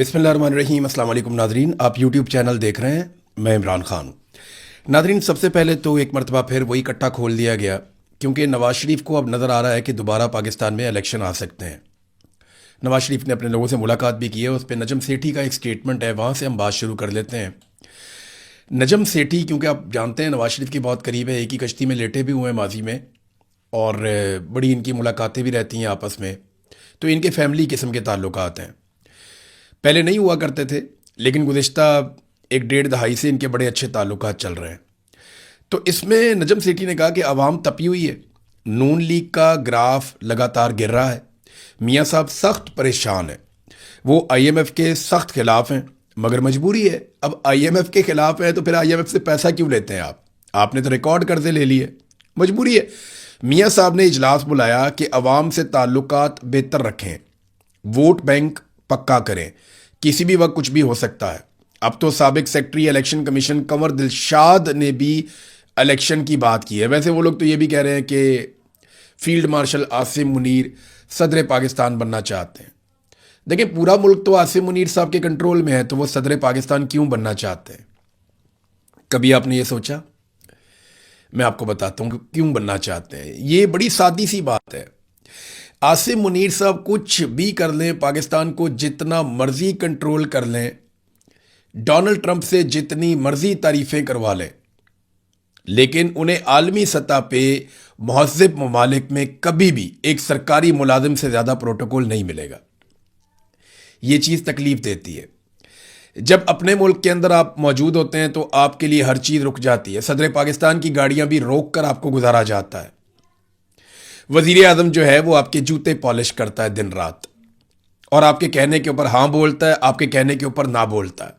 बिस्मिल्लाहिर्रहमानिर्रहीम। अस्सलाम वालेकुम नाजरीन, आप यूट्यूब चैनल देख रहे हैं, मैं इमरान खान। नाजरीन, सबसे पहले तो एक मरतबा फिर वही कट्टा खोल दिया गया, क्योंकि नवाज शरीफ को अब नज़र आ रहा है कि दोबारा पाकिस्तान में इलेक्शन आ सकते हैं। नवाज शरीफ ने अपने लोगों से मुलाकात भी की है, उस पर नजम सेठी का एक स्टेटमेंट है, वहाँ से हम बात शुरू कर लेते हैं। नजम सेठी, क्योंकि आप जानते हैं नवाज शरीफ की बहुत करीब है, एक ही कश्ती में लेटे भी हुए हैं माजी में, और बड़ी इनकी मुलाकातें भी रहती हैं आपस में, तो इनके फैमिली किस्म के ताल्लुकात हैं। पहले नहीं हुआ करते थे, लेकिन गुज़िश्ता एक डेढ़ दहाई से इनके बड़े अच्छे ताल्लुकात चल रहे हैं। तो इसमें नजम सेठी ने कहा कि अवाम तपी हुई है, नून लीग का ग्राफ लगातार गिर रहा है, मियाँ साहब सख्त परेशान हैं, वो IMF के सख्त खिलाफ हैं, मगर मजबूरी है। अब IMF के खिलाफ है तो फिर IMF से पैसा क्यों लेते हैं आप? आपने तो रिकॉर्ड कर्जे ले लिए, मजबूरी है। मियाँ साहब ने इजलास बुलाया कि अवाम से ताल्लुकात बेहतर रखें, वोट बैंक पक्का करें, किसी भी वक्त कुछ भी हो सकता है। अब तो साबिक secretary election commission Kanwar Dilshad ने भी इलेक्शन की बात की है। वैसे वो लोग तो ये भी कह रहे हैं कि फील्ड मार्शल आसिम मुनीर सदर पाकिस्तान बनना चाहते हैं। देखिए, पूरा मुल्क तो आसिम मुनीर साहब के कंट्रोल में है, तो वो सदर पाकिस्तान क्यों बनना चाहते हैं? कभी आपने ये सोचा? मैं आपको बताता हूँ कि क्यों बनना चाहते हैं। ये बड़ी सादी सी बात है। आसिम मुनीर साहब कुछ भी कर लें, पाकिस्तान को जितना मर्जी कंट्रोल कर लें, डोनाल्ड ट्रंप से जितनी मर्जी तारीफें करवा लें, लेकिन उन्हें आलमी सतह पे महज़्ज़ब ममालिक में कभी भी एक सरकारी मुलाजिम से ज़्यादा प्रोटोकॉल नहीं मिलेगा। ये चीज़ तकलीफ देती है। जब अपने मुल्क के अंदर आप मौजूद होते हैं तो आपके लिए हर चीज़ रुक जाती है। सदर पाकिस्तान की गाड़ियां भी रोक कर आपको गुजारा जाता है। वज़ीर आज़म जो है वो आपके जूते पॉलिश करता है दिन रात, और आपके कहने के ऊपर हाँ बोलता है, आपके कहने के ऊपर ना बोलता है।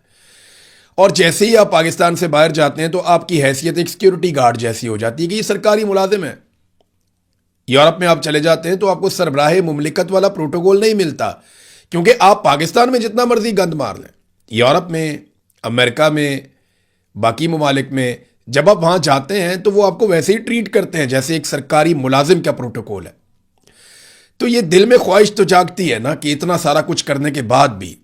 और जैसे ही आप पाकिस्तान से बाहर जाते हैं तो आपकी हैसियत एक सिक्योरिटी गार्ड जैसी हो जाती है कि ये सरकारी मुलाजिम है। यूरोप में आप चले जाते हैं तो आपको सरबराह मुमलिकत वाला प्रोटोकॉल नहीं मिलता, क्योंकि आप पाकिस्तान में जितना मर्जी गंद मार लें, यूरोप में, अमेरिका में, बाकी ममालिक में जब आप वहां जाते हैं तो वो आपको वैसे ही ट्रीट करते हैं जैसे एक सरकारी मुलाजिम का प्रोटोकॉल है। तो ये दिल में ख्वाहिश तो जागती है ना कि इतना सारा कुछ करने के बाद भी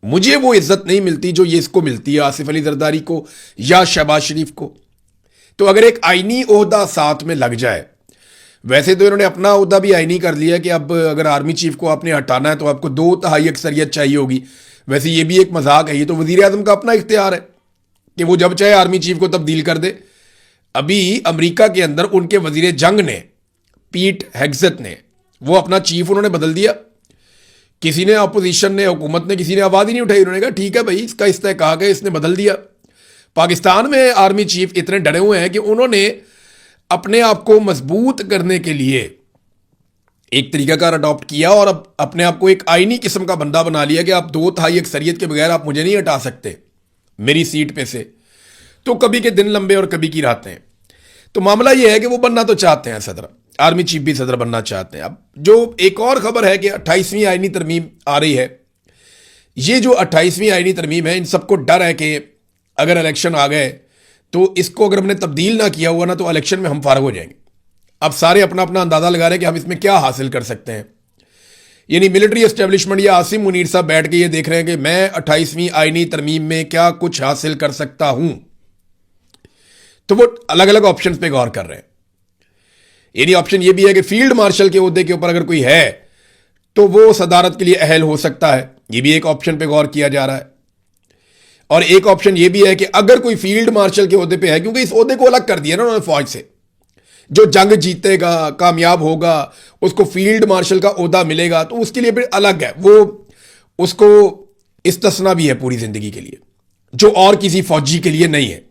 मुझे वो इज्जत नहीं मिलती जो ये इसको मिलती है, आसिफ अली जरदारी को या शहबाज शरीफ को। तो अगर एक आईनी ओहदा साथ में लग जाए, वैसे तो इन्होंने अपना ओहदा भी आईनी कर लिया कि अब अगर आर्मी चीफ को आपने हटाना है तो आपको 2/3 अक्सरियत चाहिए होगी। वैसे ये भी एक मजाक है, ये तो वजीर आजम का अपना इख्तियार है कि वो जब चाहे आर्मी चीफ को तब्दील कर दे। अभी अमेरिका के अंदर उनके वजीर जंग ने, पीट हेग्सेथ ने, वो अपना चीफ उन्होंने बदल दिया। किसी ने, अपोजिशन ने, हुकूमत ने, किसी ने आवाज ही नहीं उठाई। उन्होंने कहा ठीक है भाई, इसका इस्तेहकाक है, इसने बदल दिया। पाकिस्तान में आर्मी चीफ इतने डरे हुए हैं कि उन्होंने अपने आप को मजबूत करने के लिए एक तरीकाकार अडॉप्ट किया और अब अपने आप को एक आईनी किस्म का बंदा बना लिया कि आप 2/3 अक्सरियत के बगैर आप मुझे नहीं हटा सकते मेरी सीट पे से। तो कभी के दिन लंबे और कभी की रातें। तो मामला यह है कि वो बनना तो चाहते हैं सदर, आर्मी चीफ भी सदर बनना चाहते हैं। अब जो एक और खबर है कि 28वीं आईनी तरमीम आ रही है। ये जो 28वीं आईनी तरमीम है, इन सबको डर है कि अगर इलेक्शन आ गए तो इसको अगर हमने तब्दील ना किया हुआ ना तो इलेक्शन में हम फारग हो जाएंगे। अब सारे अपना अपना अंदाजा लगा रहे हैं कि हम इसमें क्या हासिल कर सकते हैं। यानी मिलिट्री एस्टेब्लिशमेंट या आसिम मुनीर साहब बैठ के ये देख रहे हैं कि मैं 28वीं आईनी तरमीम में क्या कुछ हासिल कर सकता हूं। तो वो अलग अलग ऑप्शंस पे गौर कर रहे हैं। यानी ऑप्शन ये भी है कि फील्ड मार्शल के ओहदे के ऊपर अगर कोई है तो वो सदारत के लिए अहल हो सकता है। ये भी एक ऑप्शन पे गौर किया जा रहा है। और एक ऑप्शन ये भी है कि अगर कोई फील्ड मार्शल के ओहदे पे है, क्योंकि इस ओहदे को अलग कर दिया ना उन्होंने फौज से, जो जंग जीतेगा, कामयाब होगा, उसको फील्ड मार्शल का ओहदा मिलेगा, तो उसके लिए फिर अलग है, वो उसको इस्तिस्ना भी है पूरी जिंदगी के लिए, जो और किसी फौजी के लिए नहीं है।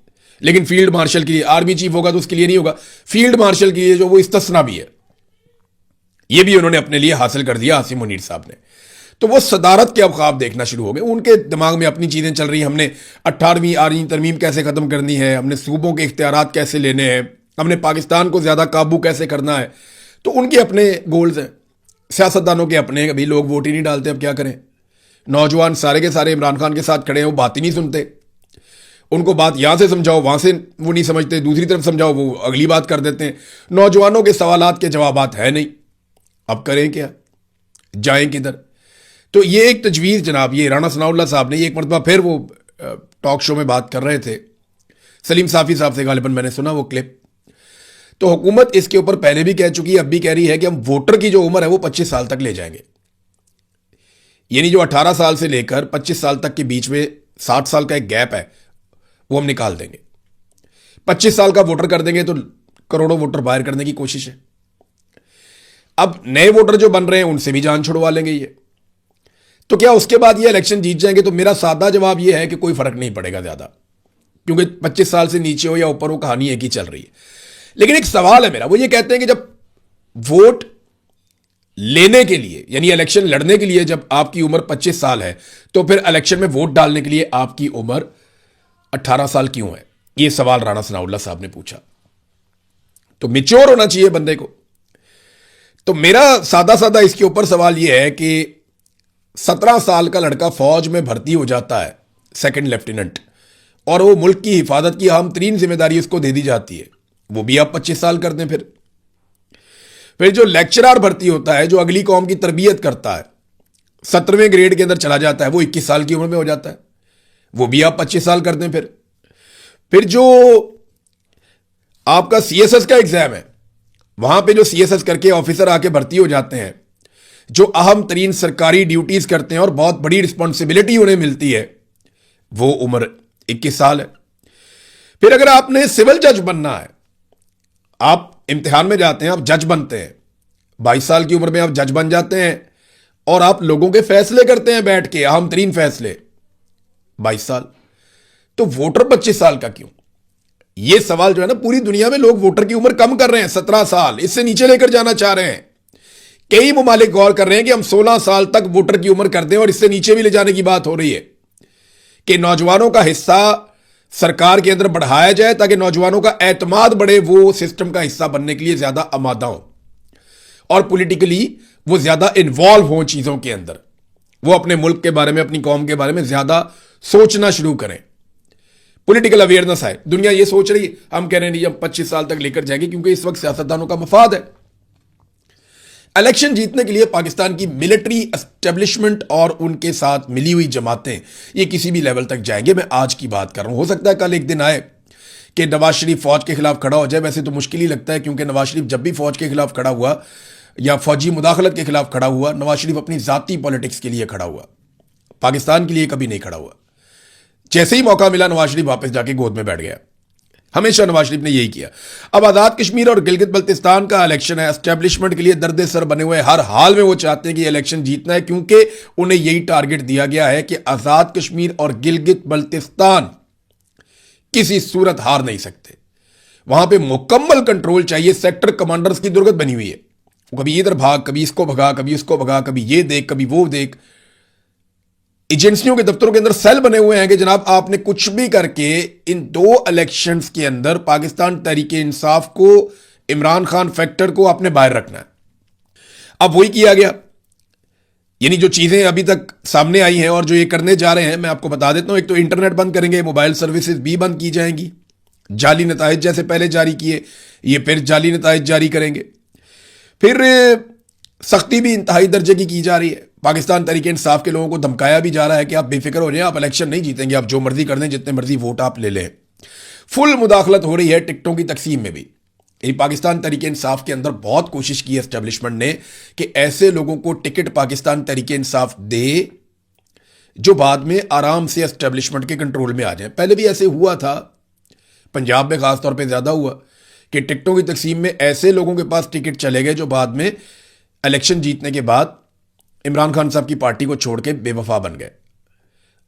लेकिन फील्ड मार्शल के लिए, आर्मी चीफ होगा तो उसके लिए नहीं होगा, फील्ड मार्शल के लिए जो वो इस्तिस्ना भी है। ये भी उन्होंने अपने लिए हासिल कर दिया आसिम मुनीर साहब ने। तो वो सदारत के अब ख्वाब देखना शुरू हो गए। उनके दिमाग में अपनी चीजें चल रही हैं, हमने 18वीं आईनी तरमीम कैसे खत्म करनी है, हमने सूबों के इख्तियारात कैसे लेने हैं, हमने पाकिस्तान को ज्यादा काबू कैसे करना है। तो उनके अपने गोल्स हैं, सियासतदानों के अपने। अभी लोग वोट ही नहीं डालते, अब क्या करें। नौजवान सारे के सारे इमरान खान के साथ खड़े हैं, वो बात ही नहीं सुनते। उनको बात यहां से समझाओ, वहां से वो नहीं समझते, दूसरी तरफ समझाओ, वो अगली बात कर देते हैं। नौजवानों के सवालात के जवाबात है नहीं। अब करें क्या, जाएं किधर? तो ये एक तजवीज़ जनाब, ये राणा सनाउल्लाह साहब ने ये एक मरतबा फिर वो टॉक शो में बात कर रहे थे, सलीम साफ़ी साहब से गालिबन मैंने सुना वो क्लिप। तो हुकूमत इसके ऊपर पहले भी कह चुकी है, अब भी कह रही है कि हम वोटर की जो उम्र है वो 25 साल तक ले जाएंगे, यानी जो 18 साल से लेकर 25 साल तक के बीच में 60 साल का एक गैप है वो हम निकाल देंगे। 25 साल का वोटर कर देंगे तो करोड़ों वोटर बाहर करने की कोशिश है। अब नए वोटर जो बन रहे हैं उनसे भी जान छुड़वा लेंगे ये, तो क्या उसके बाद ये इलेक्शन जीत जाएंगे? तो मेरा सादा जवाब ये है कि कोई फर्क नहीं पड़ेगा ज्यादा, क्योंकि 25 साल से नीचे हो या ऊपर हो, कहानी एक ही चल रही है। लेकिन एक सवाल है मेरा, वो ये कहते हैं कि जब वोट लेने के लिए यानी इलेक्शन लड़ने के लिए जब आपकी उम्र 25 साल है, तो फिर इलेक्शन में वोट डालने के लिए आपकी उम्र 18 साल क्यों है? ये सवाल राणा सनाउल्लाह साहब ने पूछा। तो मिच्योर होना चाहिए बंदे को। तो मेरा सादा सादा इसके ऊपर सवाल यह है कि 17 साल का लड़का फौज में भर्ती हो जाता है, सेकंड लेफ्टिनेंट, और वो मुल्क की हिफाजत की अहम तरीन जिम्मेदारी उसको दे दी जाती है, वो भी आप 25 साल कर दें। फिर जो लेक्चरर भर्ती होता है, जो अगली कौम की तरबियत करता है, 17वें ग्रेड के अंदर चला जाता है, वो 21 साल की उम्र में हो जाता है, वो भी आप 25 साल कर दें। फिर जो आपका सीएसएस का एग्जाम है, वहां पे जो सीएसएस करके ऑफिसर आके भर्ती हो जाते हैं, जो अहम तरीन सरकारी ड्यूटीज करते हैं और बहुत बड़ी रिस्पॉन्सिबिलिटी उन्हें मिलती है, वो उम्र 21 साल है। फिर अगर आपने सिविल जज बनना है, आप इम्तिहान में जाते हैं, आप जज बनते हैं, 22 साल की उम्र में आप जज बन जाते हैं और आप लोगों के फैसले करते हैं बैठ के, अहम तरीन फैसले, 22 साल। तो वोटर 25 साल का क्यों? ये सवाल जो है ना, पूरी दुनिया में लोग वोटर की उम्र कम कर रहे हैं, 17 साल, इससे नीचे लेकर जाना चाह रहे हैं। कई ममालिक गौर कर रहे हैं कि हम 16 साल तक वोटर की उम्र कर दें, और इससे नीचे भी ले जाने की बात हो रही है कि नौजवानों का हिस्सा सरकार के अंदर बढ़ाया जाए ताकि नौजवानों का एतमाद बढ़े, वो सिस्टम का हिस्सा बनने के लिए ज्यादा आमादा हो और पॉलिटिकली वो ज्यादा इन्वॉल्व हो चीजों के अंदर, वो अपने मुल्क के बारे में, अपनी कौम के बारे में ज्यादा सोचना शुरू करें, पॉलिटिकल अवेयरनेस आए। दुनिया ये सोच रही है, हम कह रहे हैं नहीं हम 25 साल तक लेकर जाएंगे, क्योंकि इस वक्त सियासतदानों का मफाद है। इलेक्शन जीतने के लिए पाकिस्तान की मिलिट्री एस्टेब्लिशमेंट और उनके साथ मिली हुई जमातें ये किसी भी लेवल तक जाएंगे। मैं आज की बात कर रहा हूं, हो सकता है कल एक दिन आए कि नवाज शरीफ फौज के खिलाफ खड़ा हो जाए। वैसे तो मुश्किल ही लगता है, क्योंकि नवाज शरीफ जब भी फौज के खिलाफ खड़ा हुआ या फौजी मुदाखलत के खिलाफ खड़ा हुआ, नवाज शरीफ अपनी जाती पॉलिटिक्स के लिए खड़ा हुआ, पाकिस्तान के लिए कभी नहीं खड़ा हुआ। जैसे ही मौका मिला नवाज शरीफ वापस जाके गोद में बैठ गया, हमेशा नवाज शरीफ ने यही किया। अब आजाद कश्मीर और गिलगित बल्तिस्तान का इलेक्शन है, एस्टेब्लिशमेंट के लिए दर्द सर बने हुए, हर हाल में वो चाहते हैं कि इलेक्शन जीतना है, क्योंकि उन्हें यही टारगेट दिया गया है कि आजाद कश्मीर और गिलगित बल्तिस्तान किसी सूरत हार नहीं सकते। वहां पे मुकम्मल कंट्रोल चाहिए, सेक्टर कमांडर्स की दुर्गत बनी हुई है, कभी इधर भाग, कभी इसको भगा, कभी उसको भगा, कभी ये देख, कभी वो देख। एजेंसियों के दफ्तरों के अंदर सेल बने हुए हैं कि जनाब आपने कुछ भी करके इन 2 इलेक्शंस के अंदर पाकिस्तान तहरीके इंसाफ को, इमरान खान फैक्टर को आपने बाहर रखना है। अब वही किया गया, यानी जो चीजें अभी तक सामने आई हैं और जो ये करने जा रहे हैं, मैं आपको बता देता हूं। एक तो इंटरनेट बंद करेंगे, मोबाइल सर्विसेज भी बंद की जाएंगी, जाली नताइज जैसे पहले जारी किए, ये फिर जाली नताइज जारी करेंगे। फिर सख्ती भी इंतहाई दर्जे की जा रही है। पाकिस्तान तहरीके इंसाफ के लोगों को धमकाया भी जा रहा है कि आप बेफिक्र हो जाएं, आप इलेक्शन नहीं जीतेंगे, आप जो मर्जी कर दें, जितने मर्जी वोट आप ले लें। फुल मुदाखलत हो रही है टिकटों की तकसीम में भी। ये पाकिस्तान तहरीके इंसाफ के अंदर बहुत कोशिश की है एस्टेब्लिशमेंट ने कि ऐसे लोगों को टिकट पाकिस्तान तहरीके इंसाफ दे जो बाद में आराम से एस्टेब्लिशमेंट के कंट्रोल में आ जाए। पहले भी ऐसे हुआ था, पंजाब में खासतौर पर ज्यादा हुआ कि टिकटों की तकसीम में ऐसे लोगों के पास टिकट चले गए जो बाद में इलेक्शन जीतने के बाद इमरान खान साहब की पार्टी को छोड़ के बेवफा बन गए।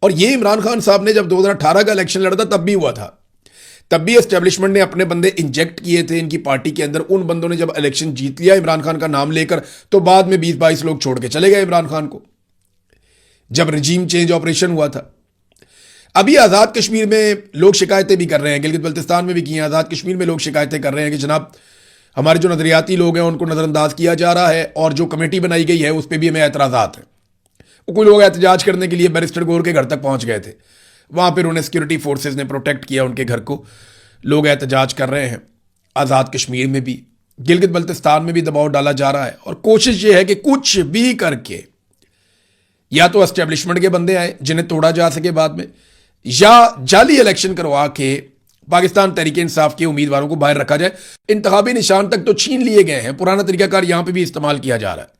और ये इमरान खान साहब ने जब 2018 का इलेक्शन लड़ा था तब भी हुआ था, तब भी एस्टेब्लिशमेंट ने अपने बंदे इंजेक्ट किए थे इनकी पार्टी के अंदर। उन बंदों ने जब इलेक्शन जीत लिया इमरान खान का नाम लेकर, तो बाद में 20-22 लोग छोड़ के चले गए इमरान खान को, जब रजीम चेंज ऑपरेशन हुआ था। अभी आजाद कश्मीर में लोग शिकायतें भी कर रहे हैं, गिलगित बल्तिस्तान में भी की हैं, आजाद कश्मीर में लोग शिकायतें कर रहे हैं कि जनाब हमारे जो नजरियाती लोग हैं उनको नजरअंदाज किया जा रहा है, और जो कमेटी बनाई गई है उस पर भी हमें एतराजात हैं। कोई लोग एहतजाज करने के लिए बैरिस्टर गोर के घर तक पहुंच गए थे, वहां पर उन्हें सिक्योरिटी फोर्सेज ने प्रोटेक्ट किया उनके घर को। लोग एहतजाज कर रहे हैं, आजाद कश्मीर में भी, गिलगित बल्तिस्तान में भी दबाव डाला जा रहा है, और कोशिश यह है कि कुछ भी करके या तो एस्टेब्लिशमेंट के बंदे आए जिन्हें तोड़ा जा सके बाद में, या जाली इलेक्शन करवा के पाकिस्तान तहरीक इंसाफ के उम्मीदवारों को बाहर रखा जाए। इंतखाबी निशान तक तो छीन लिए गए हैं, पुराना तरीकाकार यहां पे भी इस्तेमाल किया जा रहा है।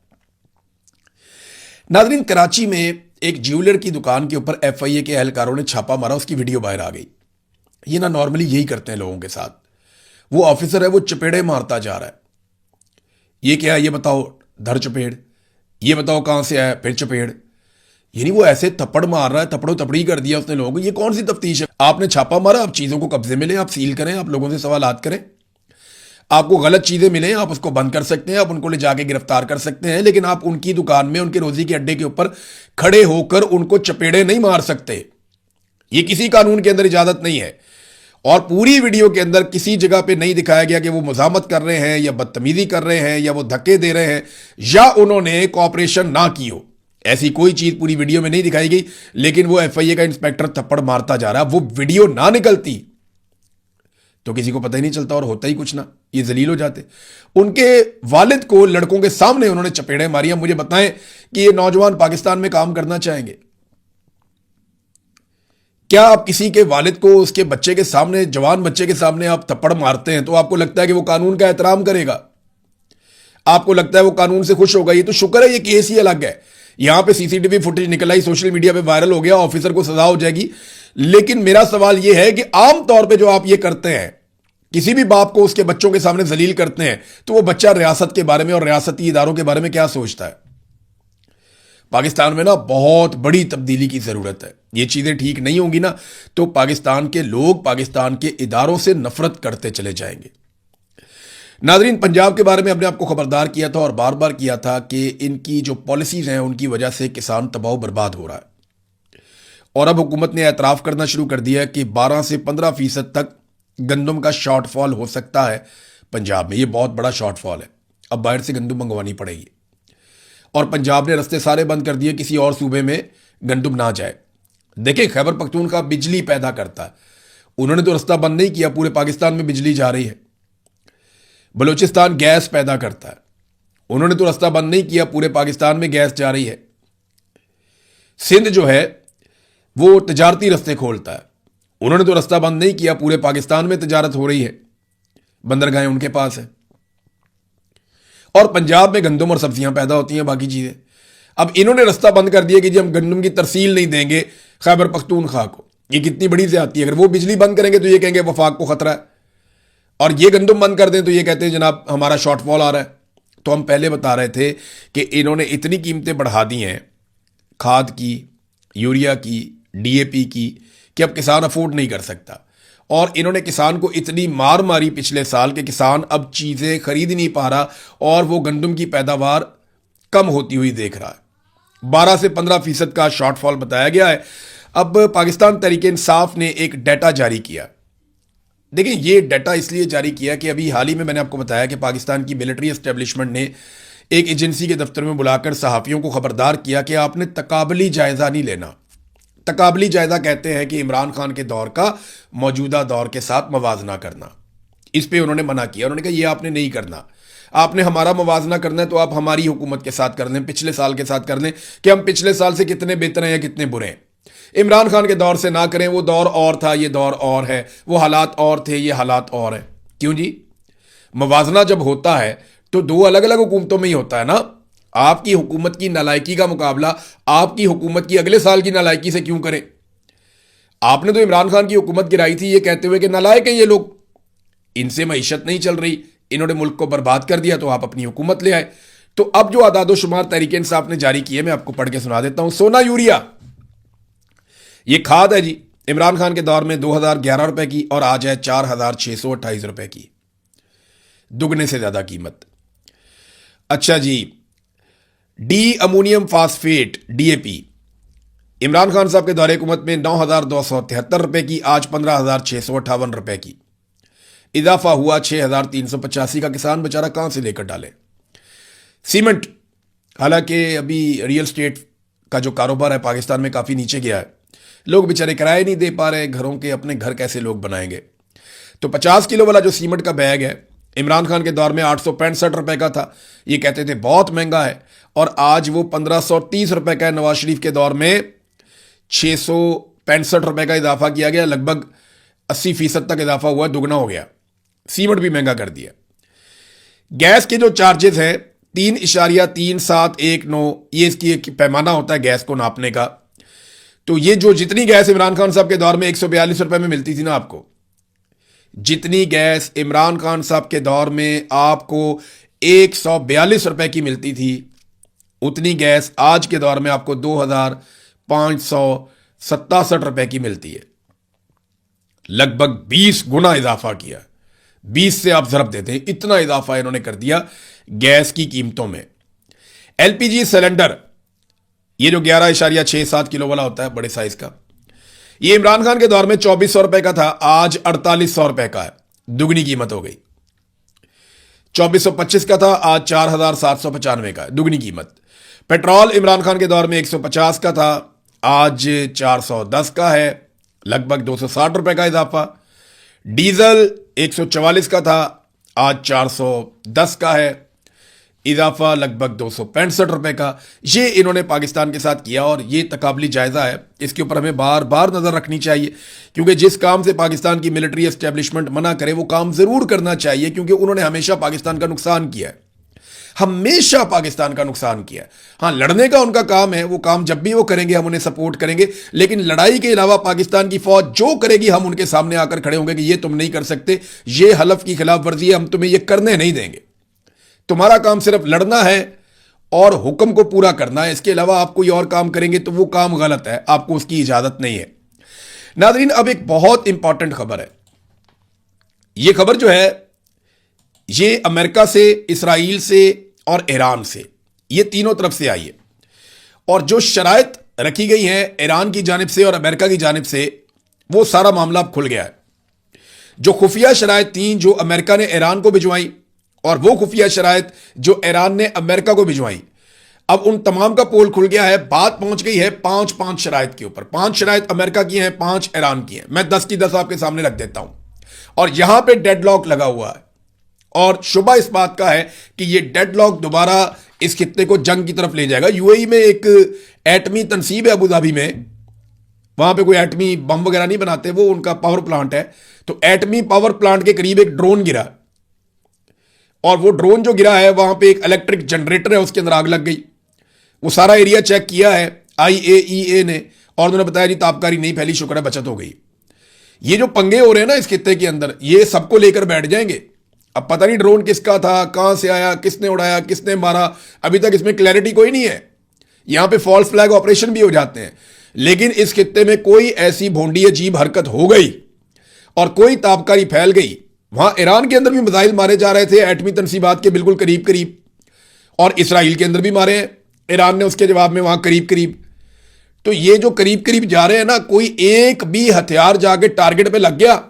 नाज़रीन, कराची में एक ज्वेलर की दुकान के ऊपर एफआईए के एहलकारों ने छापा मारा, उसकी वीडियो बाहर आ गई। ये ना नॉर्मली यही करते हैं लोगों के साथ। वो ऑफिसर है, वो चपेड़े मारता जा रहा है। ये क्या है, ये बताओ, धर चपेड़, ये बताओ कहां से आया, फिर चपेड़। यानी वो ऐसे थप्पड़ मार रहा है, थप्पड़ो थपड़ी कर दिया उसने लोगों को। ये कौन सी तफ्तीश है? आपने छापा मारा, आप चीजों को कब्जे में लें, आप सील करें, आप लोगों से सवालात करें। आपको गलत चीजें मिलें, आप उसको बंद कर सकते हैं, आप उनको ले जाके गिरफ्तार कर सकते हैं, लेकिन आप उनकी दुकान में, उनके रोजी के अड्डे के ऊपर खड़े होकर उनको चपेड़े नहीं मार सकते। ये किसी कानून के अंदर इजाजत नहीं है। और पूरी वीडियो के अंदर किसी जगह पे नहीं दिखाया गया कि वो मुजामत कर रहे हैं या बदतमीजी कर रहे हैं या वो धक्के दे रहे हैं या उन्होंने कॉपरेशन ना की हो। ऐसी कोई चीज पूरी वीडियो में नहीं दिखाई गई, लेकिन वो एफआईए का इंस्पेक्टर थप्पड़ मारता जा रहा है। वो वीडियो ना निकलती तो किसी को पता ही नहीं चलता और होता ही कुछ ना, ये जलील हो जाते। उनके वालिद को लड़कों के सामने उन्होंने चपेड़े मारी। मुझे बताएं कि ये नौजवान पाकिस्तान में काम करना चाहेंगे? क्या आप किसी के वालिद को उसके बच्चे के सामने, जवान बच्चे के सामने आप थप्पड़ मारते हैं तो आपको लगता है कि वो कानून का एहतराम करेगा? आपको लगता है वो कानून से खुश होगा? ये तो शुक्र है ये केस ही अलग है। यहां पे सीसीटीवी फुटेज निकल आई, सोशल मीडिया पे वायरल हो गया, ऑफिसर को सजा हो जाएगी। लेकिन मेरा सवाल यह है कि आम तौर पे जो आप ये करते हैं, किसी भी बाप को उसके बच्चों के सामने जलील करते हैं, तो वो बच्चा रियासत के बारे में और रियासती इदारों के बारे में क्या सोचता है? पाकिस्तान में ना बहुत बड़ी तब्दीली की जरूरत है। ये चीजें ठीक नहीं होंगी ना तो पाकिस्तान के लोग पाकिस्तान के इदारों से नफरत करते चले जाएंगे। नाजरीन, पंजाब के बारे में हमने आपको खबरदार किया था और बार बार किया था कि इनकी जो पॉलिसीज हैं उनकी वजह से किसान तबाह बर्बाद हो रहा है। और अब हुकूमत ने एतराफ़ करना शुरू कर दिया कि 12 से 15% तक गंदम का शॉर्टफॉल हो सकता है पंजाब में। ये बहुत बड़ा शॉर्टफॉल है, अब बाहर से गंदम मंगवानी पड़ेगी। और पंजाब ने रास्ते सारे बंद कर दिए, किसी और सूबे में गंदम ना जाए। देखिए, खैबर पख्तूनख्वा बिजली पैदा करता है, उन्होंने तो रास्ता बंद नहीं किया, पूरे पाकिस्तान में बिजली जा रही है। बलूचिस्तान गैस पैदा करता है, उन्होंने तो रास्ता बंद नहीं किया, पूरे पाकिस्तान में गैस जा रही है। सिंध जो है वो तजारती रास्ते खोलता है, उन्होंने तो रास्ता बंद नहीं किया, पूरे पाकिस्तान में तजारत हो रही है, बंदरगाहें उनके पास है। और पंजाब में गंदम और सब्जियां पैदा होती हैं, बाकी चीजें। अब इन्होंने रास्ता बंद कर दिया कि जी हम गंदम की तरसील नहीं देंगे खैबर पख्तूनख्वा को। ये कितनी बड़ी ज्यादती है। अगर वो बिजली बंद करेंगे तो ये कहेंगे वफाक को खतरा है, और ये गंदम बंद कर दें तो ये कहते हैं जनाब हमारा शॉर्टफॉल आ रहा है। तो हम पहले बता रहे थे कि इन्होंने इतनी कीमतें बढ़ा दी हैं खाद की, यूरिया की, डीएपी की, कि अब किसान अफोर्ड नहीं कर सकता। और इन्होंने किसान को इतनी मार मारी पिछले साल कि किसान अब चीज़ें खरीद नहीं पा रहा और वो गंदम की पैदावार कम होती हुई देख रहा है। 12 से 15% का शॉर्टफॉल बताया गया है। अब पाकिस्तान तहरीक इंसाफ ने एक डाटा जारी किया। देखिए, ये डाटा इसलिए जारी किया कि अभी हाल ही में मैंने आपको बताया कि पाकिस्तान की मिलिट्री एस्टेब्लिशमेंट ने एक एजेंसी के दफ्तर में बुलाकर सहाफ़ियों को खबरदार किया कि आपने तकाबली जायज़ा नहीं लेना। तकाबली जायज़ा कहते हैं कि इमरान खान के दौर का मौजूदा दौर के साथ मवाजना करना। इस पे उन्होंने मना किया। उन्होंने कहा ये आपने नहीं करना, आपने हमारा मवाजना करना है तो आप हमारी हुकूमत के साथ कर लें, पिछले साल के साथ कर लें कि हम पिछले साल से कितने बेहतर हैं या कितने बुरे हैं। इमरान खान के दौर से ना करें, वो दौर और था, ये दौर और है, वो हालात और थे, ये हालात और है। क्यों जी? मवाजना जब होता है तो दो अलग अलग हुकूमतों में ही होता है ना। आपकी हुकूमत की नालायकी का मुकाबला आपकी हुकूमत की अगले साल की नालायकी से क्यों करें? आपने तो इमरान खान की हुकूमत गिराई थी ये कहते हुए कि नालायक हैं ये लोग, इनसे मईशत नहीं चल रही, इन्होंने मुल्क को बर्बाद कर दिया, तो आप अपनी हुकूमत ले आए। तो अब जो आदादोशुमार तहरीक इंसाफ ने जारी किए मैं आपको पढ़ के सुना देता हूं। सोना यूरिया ये खाद है जी, इमरान खान के दौर में 2011 रुपए की और आज है 4628 रुपए की, दुगने से ज्यादा कीमत। अच्छा जी, di ammonium phosphate DAP Imran Khan साहब के दौरे हुकूमत में 9273 रुपए की, आज 15658 रुपए की। इजाफा हुआ 6385 का। किसान बेचारा कहां से लेकर डाले? सीमेंट, हालांकि अभी रियल स्टेट का जो कारोबार है पाकिस्तान में काफी नीचे गया है, लोग बेचारे किराए नहीं दे पा रहे घरों के, अपने घर कैसे लोग बनाएंगे। तो 50 किलो वाला जो सीमेंट का बैग है इमरान खान के दौर में 865 रुपए का था, ये कहते थे बहुत महंगा है, और आज वो 1530 रुपए का है। नवाज शरीफ के दौर में 665 रुपए का इजाफा किया गया, लगभग 80% तक इजाफा हुआ, दुगना हो गया। सीमेंट भी महंगा कर दिया। गैस के जो चार्जेस हैं 3.3719, ये इसकी एक पैमाना होता है गैस को नापने का। तो ये जो जितनी गैस इमरान खान साहब के दौर में 142 रुपए में मिलती थी ना आपको, जितनी गैस इमरान खान साहब के दौर में आपको 142 रुपए की मिलती थी, उतनी गैस आज के दौर में आपको 2567 रुपए की मिलती है। लगभग 20 गुना इजाफा किया। 20 से आप जरब देते हैं, इतना इजाफा इन्होंने कर दिया गैस की कीमतों में। एलपीजी सिलेंडर, ये जो 11.67 किलो वाला होता है बड़े साइज का, ये इमरान खान के दौर में 2400 रुपए का था, आज 4800 रुपए का है, दुगनी कीमत हो गई। 2425 का था, आज 4795 का है, दुगनी कीमत। पेट्रोल इमरान खान के दौर में 150 का था, आज 410 का है, लगभग 260 रुपए का इजाफा। डीजल 144 का था, आज 410 का है, इजाफा लगभग 265 रुपए का। ये इन्होंने पाकिस्तान के साथ किया, और ये तकाबली जायजा है, इसके ऊपर हमें बार बार नजर रखनी चाहिए, क्योंकि जिस काम से पाकिस्तान की मिलिट्री एस्टेब्लिशमेंट मना करे वो काम जरूर करना चाहिए, क्योंकि उन्होंने हमेशा पाकिस्तान का नुकसान किया है, हमेशा पाकिस्तान का नुकसान किया है। हाँ, लड़ने का उनका काम है, वो काम जब भी वो करेंगे हम उन्हें सपोर्ट करेंगे, लेकिन लड़ाई के अलावा पाकिस्तान की फौज जो करेगी हम उनके सामने आकर खड़े होंगे कि ये तुम नहीं कर सकते, ये हलफ की खिलाफ वर्जी है, हम तुम्हें ये करने नहीं देंगे। तुम्हारा काम सिर्फ लड़ना है और हुक्म को पूरा करना है, इसके अलावा आप कोई और काम करेंगे तो वो काम गलत है, आपको उसकी इजाजत नहीं है। नाज़रीन, अब एक बहुत इंपॉर्टेंट खबर है। ये खबर जो है ये अमेरिका से, इसराइल से और ईरान से, ये तीनों तरफ से आई है, और जो शराइत रखी गई है ईरान की जानिब से और अमेरिका की जानिब से, वो सारा मामला अब खुल गया है। जो खुफिया शराइत थी जो अमेरिका ने ईरान को भिजवाई, और वो खुफिया शराइत जो ईरान ने अमेरिका को भिजवाई, अब उन तमाम का पोल खुल गया है। बात पहुंच गई है 5-5 शराइत के ऊपर। 5 शराइत अमेरिका की हैं, 5 ईरान की हैं। मैं 10 की 10 आपके सामने रख देता हूं, और यहां पे डेडलॉक लगा हुआ है, और शुबा इस बात का है कि ये डेडलॉक दोबारा इस खित्ते को जंग की तरफ ले जाएगा। यूएई में एक एटमी तनसीब है, अबू धाबी में, वहां पे कोई एटमी बम वगैरह नहीं बनाते, वो उनका पावर प्लांट है। तो एटमी पावर प्लांट के करीब एक ड्रोन गिरा, और वो ड्रोन जो गिरा है वहां पे एक इलेक्ट्रिक जनरेटर है, उसके अंदर आग लग गई। वो सारा एरिया चेक किया है IAEA ने, और उन्होंने बताया जी तापकारी नहीं फैली, शुक्र है बचत हो गई। ये जो पंगे हो रहे हैं ना इस खित्ते के अंदर, ये सबको लेकर बैठ जाएंगे। अब पता नहीं ड्रोन किसका था, कहां से आया, किसने उड़ाया, किसने मारा, अभी तक इसमें क्लैरिटी कोई नहीं है। यहां पे फॉल्स फ्लैग ऑपरेशन भी हो जाते हैं, लेकिन इस खित्ते में कोई ऐसी भोंडी अजीब हरकत हो गई और कोई तापकारी फैल गई। वहां ईरान के अंदर भी मिसाइल मारे जा रहे थे एटमी तनसीबात के बिल्कुल करीब करीब, और इसराइल के अंदर भी मारे हैं ईरान ने उसके जवाब में वहां करीब करीब। तो ये जो करीब करीब जा रहे हैं ना, कोई एक भी हथियार जाके टारगेट पे लग गया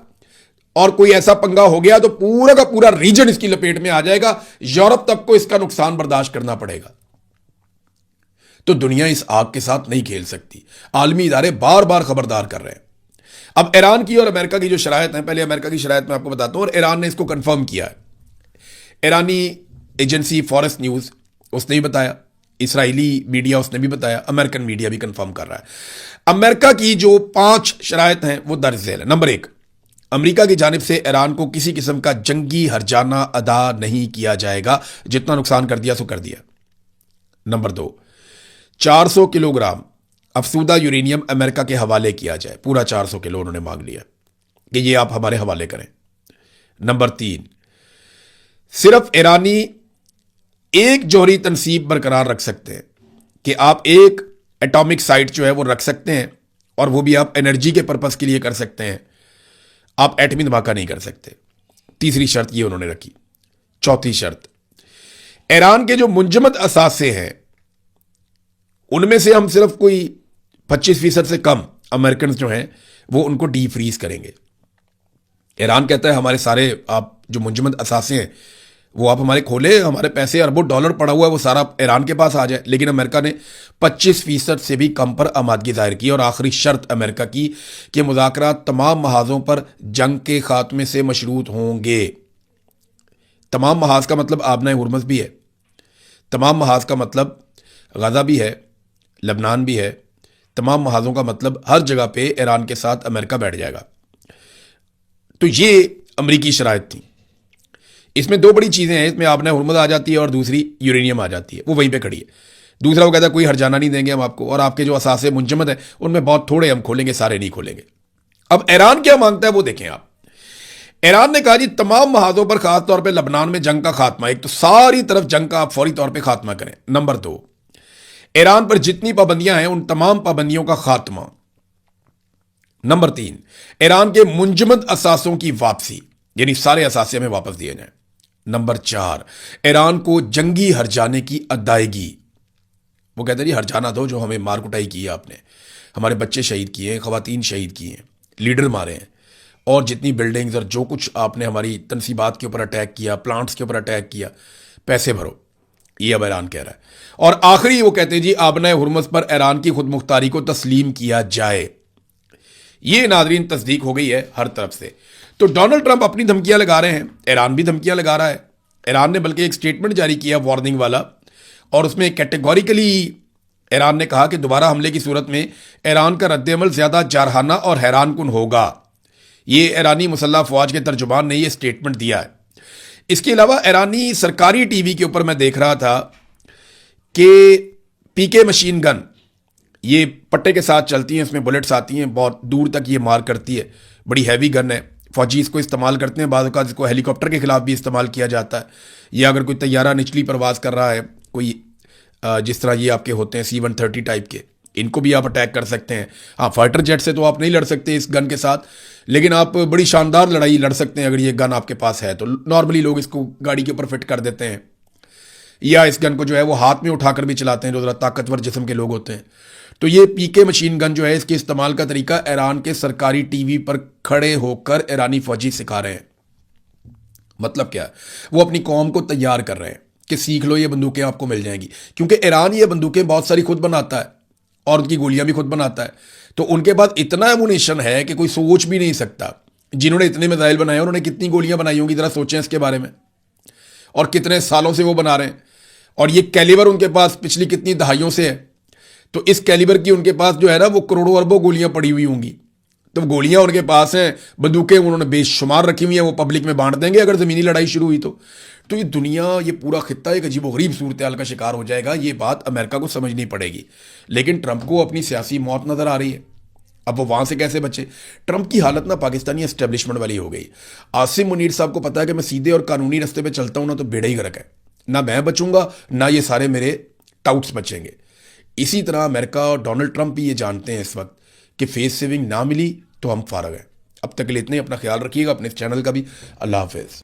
और कोई ऐसा पंगा हो गया तो पूरा का पूरा रीजन इसकी लपेट में आ जाएगा। यूरोप तक को इसका नुकसान बर्दाश्त करना पड़ेगा। तो दुनिया इस आग के साथ नहीं खेल सकती। आलमी इदारे बार बार खबरदार कर रहे हैं। अब ईरान की और अमेरिका की जो शरायत है, पहले अमेरिका की शरायत मैं आपको बताता हूं, और ईरान ने इसको कंफर्म किया है। ईरानी एजेंसी फॉरेस्ट न्यूज उसने भी बताया, इसराइली मीडिया उसने भी बताया, अमेरिकन मीडिया भी कंफर्म कर रहा है। अमेरिका की जो 5 शरायत हैं वो दर्ज झेल है। नंबर 1, अमेरिका की जानिब से ईरान को किसी किस्म का जंगी हर्जाना अदा नहीं किया जाएगा, जितना नुकसान कर दिया सो कर दिया। नंबर 2, 400 किलोग्राम अफसूदा यूरेनियम अमेरिका के हवाले किया जाए, पूरा 400 किलो उन्होंने मांग लिया कि ये आप हमारे हवाले करें। नंबर 3, सिर्फ ईरानी एक जौहरी तनसीब बरकरार रख सकते हैं कि आप एक एटॉमिक साइट जो है वो रख सकते हैं, और वो भी आप एनर्जी के पर्पस के लिए कर सकते हैं, आप एटमी धमाका नहीं कर सकते। तीसरी शर्त ये उन्होंने रखी। चौथी शर्त, ईरान के जो मुंजमद असासे हैं उनमें से हम सिर्फ कोई 25% से कम अमेरिकन जो हैं वो उनको डी फ्रीज करेंगे। ईरान कहता है हमारे सारे आप जो मुंजमद असासे हैं वो आप हमारे खोले, हमारे पैसे अरबों डॉलर पड़ा हुआ है वो सारा ईरान के पास आ जाए। लेकिन अमेरिका ने 25% से भी कम पर आमादगी जाहिर की, और आखिरी शर्त अमेरिका की कि मुज़ाकरात तमाम महाजों पर जंग के खात्मे से मशरूत होंगे। तमाम महाज का मतलब आबना हुरमज़ भी है, तमाम महाज का मतलब गज़ा भी है, लबनान भी है, तमाम महाजों का मतलब हर जगह पे ईरान के साथ अमेरिका बैठ जाएगा। तो ये अमरीकी शराइत थी। इसमें दो बड़ी चीज़ें हैं, इसमें आबना हुरमज़ आ जाती है और दूसरी यूरेनियम आ जाती है, वो वहीं पे खड़ी है। दूसरा वो कहता है कोई हर्जाना नहीं देंगे हम आपको, और आपके जो असासे मुंजमद है उनमें बहुत थोड़े हम खोलेंगे, सारे नहीं खोलेंगे। अब ईरान क्या मांगता है वो देखें आप। ईरान ने कहा जी तमाम महाजों पर खासतौर पर लबनान में जंग का खात्मा, एक तो सारी तरफ जंग का आप फौरी तौर पर खात्मा करें। नंबर 2, ईरान पर जितनी पाबंदियां हैं उन तमाम पाबंदियों का खात्मा। नंबर 3, ईरान के मुंजमद असासों की वापसी, यानी सारे असासे हमें वापस दिए जाएं। नंबर 4, ईरान को जंगी हर्जाने की अदायगी। वो कहते हैं जी हर्जाना दो जो हमें मार कुटाई की है आपने, हमारे बच्चे शहीद किए हैं, खवातीन शहीद किए हैं, लीडर मारे हैं, और जितनी बिल्डिंग्स और जो कुछ आपने हमारी तनसीबात के ऊपर अटैक किया, प्लांट्स के ऊपर अटैक किया, पैसे भरो। ये अब ईरान कह रहा है। और आखिरी वो कहते हैं जी आबना हुरमज़ पर ईरान की खुद मुख्तारी को तस्लीम किया जाए। ये नादरीन तस्दीक हो गई है हर तरफ से। तो डोनाल्ड ट्रंप अपनी धमकियां लगा रहे हैं, ईरान भी धमकियां लगा रहा है। ईरान ने बल्कि एक स्टेटमेंट जारी किया वार्निंग वाला, और उसमें कैटेगोरिकली ईरान ने कहा कि दोबारा हमले की सूरत में ईरान का रद्दअमल ज़्यादा जारहाना और हैरान कुन होगा। ये ईरानी मुसल्लह अफवाज के तर्जुमान ने यह स्टेटमेंट दिया है। इसके अलावा ईरानी सरकारी टीवी के ऊपर मैं देख रहा था कि पीके मशीन गन, ये पट्टे के साथ चलती हैं, इसमें बुलेट्स आती हैं, बहुत दूर तक ये मार करती है, बड़ी हैवी गन है, फौजी इसको इस्तेमाल करते हैं, बाद का इसको हेलीकॉप्टर के खिलाफ भी इस्तेमाल किया जाता है, या अगर कोई तैयारा निचली परवाज कर रहा है, कोई जिस तरह ये आपके होते हैं C-130 टाइप के, इनको भी आप अटैक कर सकते हैं। हाँ, फाइटर जेट से तो आप नहीं लड़ सकते इस गन के साथ, लेकिन आप बड़ी शानदार लड़ाई लड़ सकते हैं अगर ये गन आपके पास है तो। नॉर्मली लोग इसको गाड़ी के ऊपर फिट कर देते हैं, या इस गन को जो है वो हाथ में उठाकर भी चलाते हैं जो ज़रा ताकतवर जिस्म के लोग होते हैं। तो ये पीके मशीन गन जो है, इसके इस्तेमाल का तरीका ईरान के सरकारी टीवी पर खड़े होकर ईरानी फौजी सिखा रहे हैं। मतलब क्या है, वो अपनी कौम को तैयार कर रहे हैं कि सीख लो, ये बंदूकें आपको मिल जाएंगी, क्योंकि ईरान ये बंदूकें बहुत सारी खुद बनाता है और उनकी गोलियां भी खुद बनाता है। तो उनके पास इतना एमुनेशन है कि कोई सोच भी नहीं सकता। जिन्होंने इतने मिसाइल बनाए उन्होंने कितनी गोलियां बनाई होंगी, जरा सोचें इसके बारे में, और कितने सालों से वो बना रहे हैं। और ये कैलिबर उनके पास पिछली कितनी दहाइयों से है, तो इस कैलिबर की उनके पास जो है ना वो करोड़ों अरबों गोलियां पड़ी हुई होंगी। तो गोलियां उनके पास हैं, बंदूकें उन्होंने बेशुमार रखी हुई हैं, वो पब्लिक में बांट देंगे अगर ज़मीनी लड़ाई शुरू हुई तो ये दुनिया, ये पूरा खित्ता एक अजीबोगरीब सूरत हाल का शिकार हो जाएगा। ये बात अमेरिका को समझनी पड़ेगी, लेकिन ट्रंप को अपनी सियासी मौत नज़र आ रही है। अब वो वहाँ से कैसे बचे? ट्रंप की हालत ना पाकिस्तानी एस्टेब्लिशमेंट वाली हो गई। आसिम मुनीर साहब को पता है कि मैं सीधे और कानूनी रास्ते पे चलता हूँ ना तो बेड़ा ही गर्क है, ना मैं बचूंगा ना ये सारे मेरे टाउट्स बचेंगे। इसी तरह अमेरिका और डोनाल्ड ट्रंप भी ये जानते हैं इस वक्त कि फेस सेविंग ना मिली तो हम फारग हैं। अब तक के लिए इतने, अपना ख्याल रखिएगा, अपने इस चैनल का भी। अल्लाह हाफिज़।